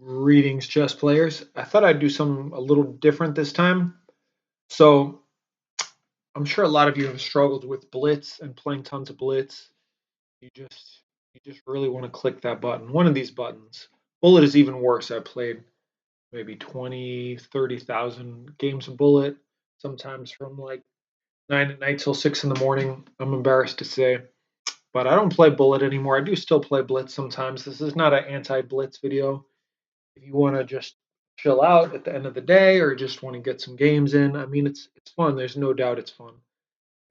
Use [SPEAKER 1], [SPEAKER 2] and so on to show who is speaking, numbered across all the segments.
[SPEAKER 1] Greetings, chess players. I thought I'd do something a little different this time. So, I'm sure a lot of you have struggled with blitz and playing tons of blitz. You just really want to click that button. One of these buttons. Bullet is even worse. I played maybe 20, 30,000 games of bullet, sometimes from like 9 at night till 6 in the morning. I'm embarrassed to say, but I don't play bullet anymore. I do still play blitz sometimes. This is not an anti-blitz video. If you want to just chill out at the end of the day or just want to get some games in, I mean it's fun. There's no doubt it's fun.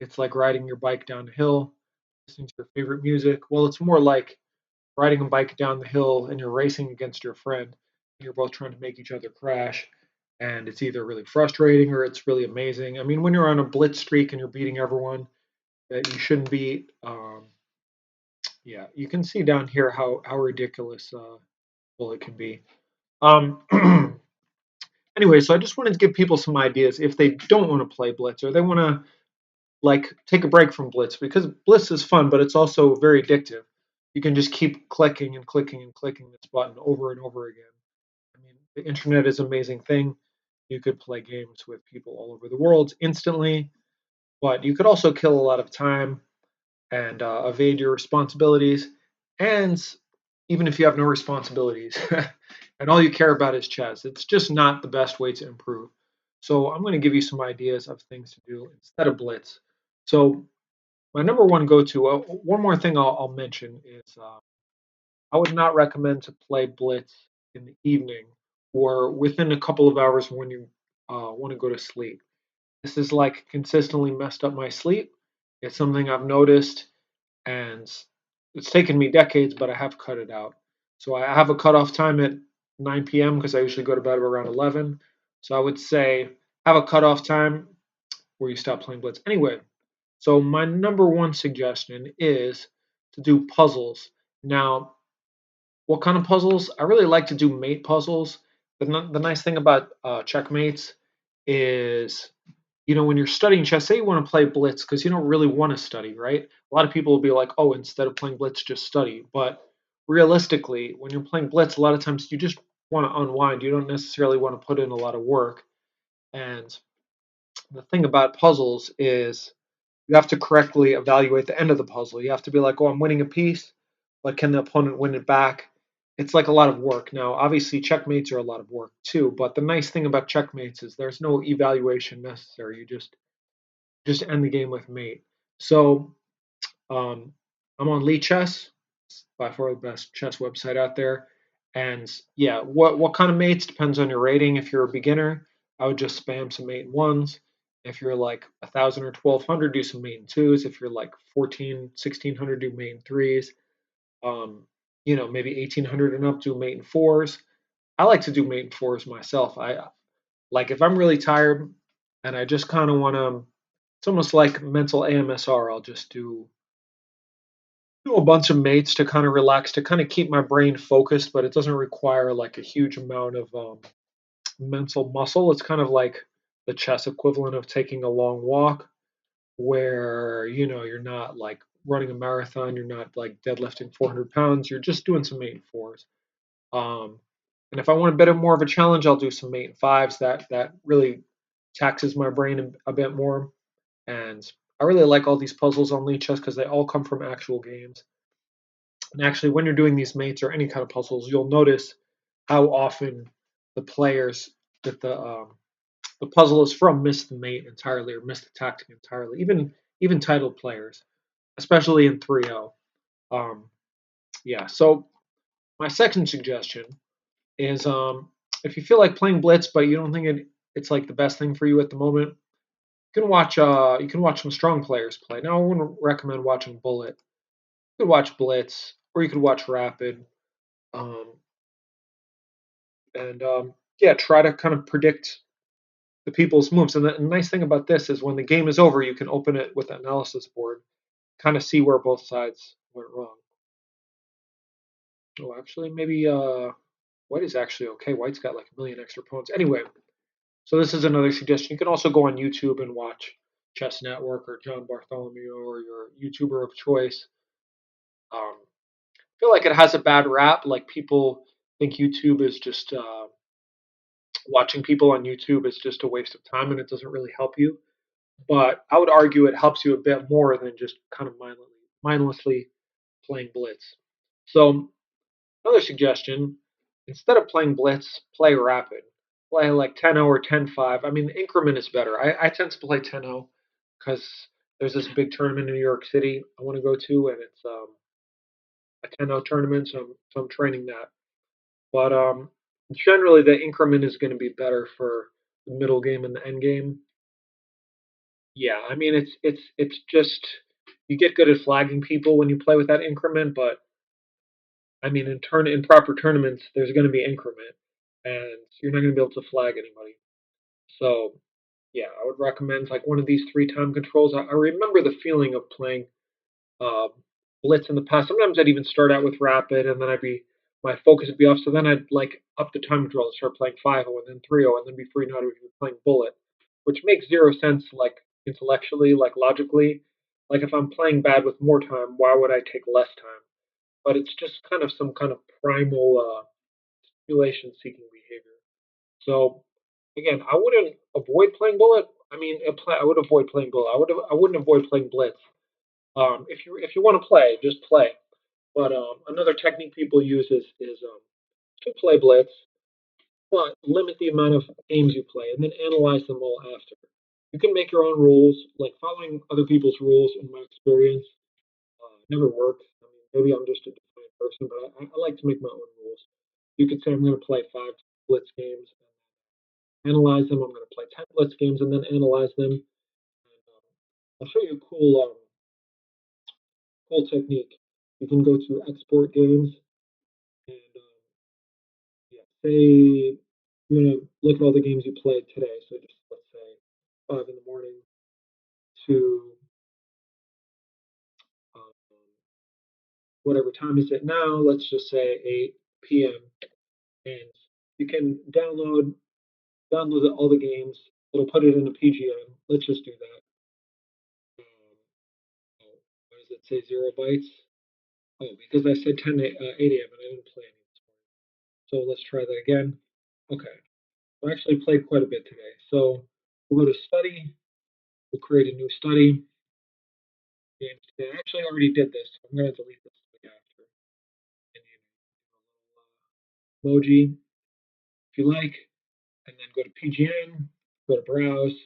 [SPEAKER 1] It's like riding your bike down the hill, listening to your favorite music. Well, it's more like riding a bike down the hill and you're racing against your friend. You're both trying to make each other crash, and it's either really frustrating or it's really amazing. I mean, when you're on a blitz streak and you're beating everyone that you shouldn't beat, yeah, you can see down here how ridiculous well it can be. Um, Anyway, so I just wanted to give people some ideas if they don't want to play Blitz or they want to like take a break from Blitz because Blitz is fun, but it's also very addictive. You can just keep clicking and clicking and clicking this button over and over again. I mean, the internet is an amazing thing. You could play games with people all over the world instantly, but you could also kill a lot of time and evade your responsibilities. And even if you have no responsibilities and all you care about is chess, it's just not the best way to improve. So I'm going to give you some ideas of things to do instead of blitz. So my number one go-to, one more thing I'll mention is I would not recommend to play blitz in the evening or within a couple of hours when you want to go to sleep. This is like consistently messed up my sleep. It's something I've noticed and it's taken me decades, but I have cut it out. So I have a cutoff time at 9 p.m. because I usually go to bed around 11. So I would say have a cutoff time where you stop playing Blitz. Anyway, so my number one suggestion is to do puzzles. Now, what kind of puzzles? I really like to do mate puzzles. The nice thing about checkmates is when you're studying chess, say you want to play blitz because you don't really want to study, right? A lot of people will be like, oh, instead of playing blitz, just study. But realistically, when you're playing blitz, a lot of times you just want to unwind. You don't necessarily want to put in a lot of work. And the thing about puzzles is you have to correctly evaluate the end of the puzzle. You have to be like, oh, I'm winning a piece, but can the opponent win it back? It's like a lot of work. Now, obviously, checkmates are a lot of work too, but the nice thing about checkmates is there's no evaluation necessary. You just end the game with mate. So um, I'm on Lee Chess, by far the best chess website out there. And yeah, what kind of mates depends on your rating. If you're a beginner, I would just spam some mate and ones. If you're like 1,000 or 1,200, do some mate and twos. If you're like 14, 1,600, do mate and threes. Maybe 1,800 and up, do mate and fours. I like to do mate and fours myself. I like if I'm really tired and I just kind of want to. It's almost like mental AMSR. I'll just do a bunch of mates to kind of relax, to kind of keep my brain focused, but it doesn't require like a huge amount of mental muscle. It's kind of like the chess equivalent of taking a long walk, where you're not like running a marathon, you're not like deadlifting 400 pounds, you're just doing some mate and fours. Um, and if I want a bit of more of a challenge, I'll do some mate and fives. That really taxes my brain a bit more. And I really like all these puzzles on Lead Chess because they all come from actual games. And actually, when you're doing these mates or any kind of puzzles, you'll notice how often the players that the puzzle is from miss the mate entirely or miss the tactic entirely. Even titled players, especially in 3-0. Um, yeah. So my second suggestion is if you feel like playing Blitz, but you don't think it's like the best thing for you at the moment, you can watch some strong players play. Now I wouldn't recommend watching Bullet. You could watch Blitz or you could watch Rapid. Um, and yeah, try to kind of predict the people's moves. And the nice thing about this is when the game is over, you can open it with an analysis board, kind of see where both sides went wrong. Oh, actually, maybe White is actually okay. White's got like a million extra pawns. Anyway, so this is another suggestion. You can also go on YouTube and watch Chess Network or John Bartholomew or your YouTuber of choice. I feel like it has a bad rap. Like people think YouTube is just watching people on YouTube is just a waste of time and it doesn't really help you. But I would argue it helps you a bit more than just kind of mindlessly playing blitz. So another suggestion, instead of playing blitz, play rapid. Play like 10-0 or 10-5. I mean, the increment is better. I tend to play 10-0 because there's this big tournament in New York City I want to go to, and it's a 10-0 tournament, so I'm training that. But generally, the increment is going to be better for the middle game and the end game. Yeah, I mean, it's just you get good at flagging people when you play with that increment, but I mean, in proper tournaments, there's going to be increment, and you're not going to be able to flag anybody. So yeah, I would recommend like one of these three time controls. I remember the feeling of playing uh, blitz in the past. Sometimes I'd even start out with rapid, and then my focus would be off. So then I'd like up the time control and start playing 5-0 and then 3-0, and then before you know it, I'd be playing bullet, which makes zero sense like intellectually, like logically. Like if I'm playing bad with more time, why would I take less time? But it's just kind of some kind of primal stimulation seeking behavior. So again, I wouldn't avoid playing bullet. I mean, I would avoid playing bullet. I wouldn't avoid playing blitz. If you want to play, just play. But another technique people use is to play blitz, but limit the amount of games you play, and then analyze them all after. You can make your own rules. Like following other people's rules, in my experience, never works. I mean, maybe I'm just a defiant person, but I like to make my own rules. You could say I'm going to play 5 blitz games, analyze them. I'm going to play 10 blitz games and then analyze them. And, I'll show you a cool technique. You can go to export games and yeah, say you're going to look at all the games you played today. So just let's say 5 in the morning to um, whatever time is it now. Let's just say 8 p.m. And you can download all the games. It'll put it in a PGM. Let's just do that. Oh, why does it say 0 bytes? Oh, because I said 8 a.m. and I didn't play any this morning. So let's try that again. Okay. I actually played quite a bit today. So we'll go to study. We'll create a new study. Games today. I actually already did this. I'm going to delete this after. And you do a little emoji if you like. And then go to PGN. Go to browse.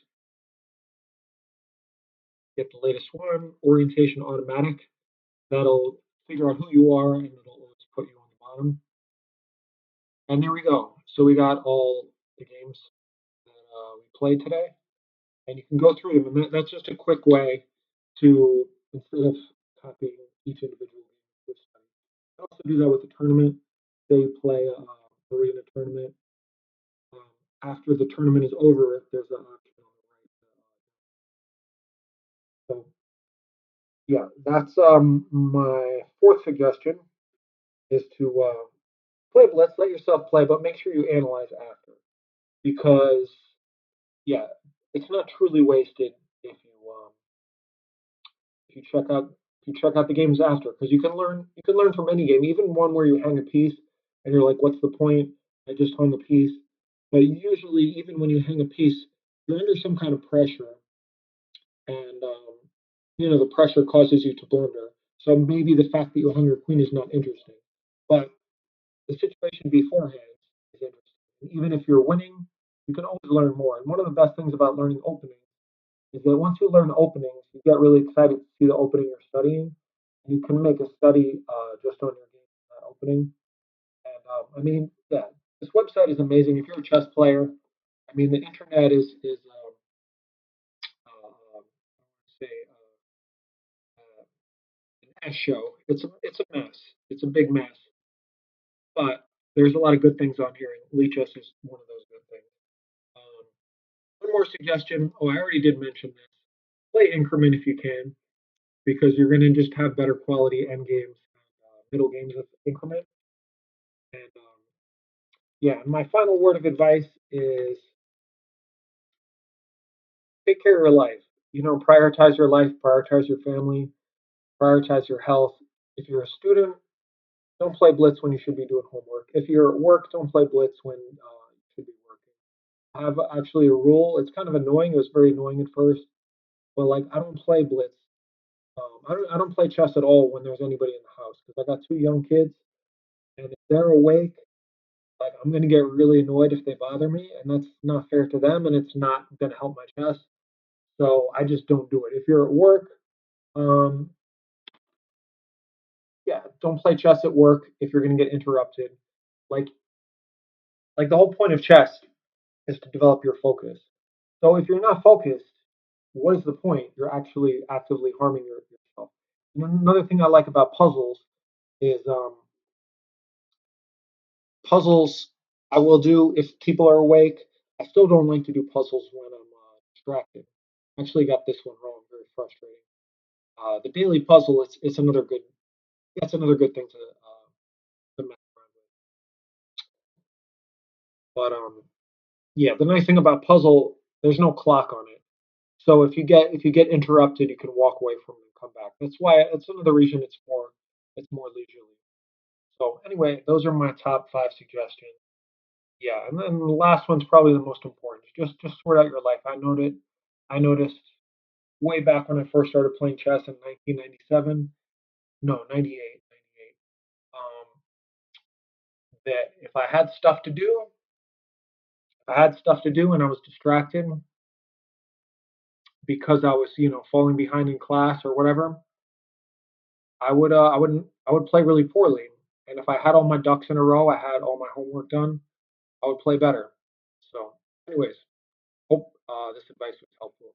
[SPEAKER 1] Get the latest one. Orientation automatic. That'll figure out who you are and it'll always put you on the bottom. And there we go. So we got all the games that we played today. And you can go through them. And that's just a quick way to, instead of copying each individual game, you can also do that with the tournament. They play arena tournament. Um, After the tournament is over, there's an option on the right. So yeah, that's my fourth suggestion is to play. Let's let yourself play, but make sure you analyze after because yeah, it's not truly wasted if you check out the games after because you can learn from any game, even one where you hang a piece and you're like, what's the point? I just hung a piece. But usually, even when you hang a piece, you're under some kind of pressure, and the pressure causes you to blunder. So maybe the fact that you hung your queen is not interesting, but the situation beforehand is interesting. Even if you're winning, you can always learn more. And one of the best things about learning opening is that once you learn openings, you get really excited to see the opening you're studying. You can make a study just on your game opening. And I mean, yeah, this website is amazing. If you're a chess player, I mean, the internet is say an S show. It's a mess. It's a big mess. But there's a lot of good things on here, and Lichess is one of those good things. Um, One more suggestion. Oh, I already did mention this. Play increment if you can, because you're going to just have better quality end games, middle games with increment. And yeah, and my final word of advice is take care of your life. Prioritize your life, prioritize your family, prioritize your health. If you're a student, don't play blitz when you should be doing homework. If you're at work, don't play blitz when you should be working. I have actually a rule. It's kind of annoying. It was very annoying at first, but like I don't play blitz. I don't play chess at all when there's anybody in the house because I got two young kids, and if they're awake, like I'm gonna get really annoyed if they bother me, and that's not fair to them, and it's not gonna help my chess. So I just don't do it. If you're at work, um, yeah, don't play chess at work if you're gonna get interrupted. Like like the whole point of chess is to develop your focus. So if you're not focused, what is the point? You're actually actively harming yourself. And another thing I like about puzzles is puzzles I will do if people are awake. I still don't like to do puzzles when I'm distracted. I actually got this one wrong, very frustrating. The daily puzzle it's another good that's another good thing to mess around with. But yeah, the nice thing about puzzle, there's no clock on it. So if you get interrupted, you can walk away from it and come back. That's another reason it's more leisurely. So anyway, those are my top five suggestions. Yeah, and then the last one's probably the most important. Just sort out your life. I noticed way back when I first started playing chess in 1997, no, 98, that if I had stuff to do and I was distracted because I was, falling behind in class or whatever, I would play really poorly. And if I had all my ducks in a row, I had all my homework done, I would play better. So, anyways, hope this advice was helpful.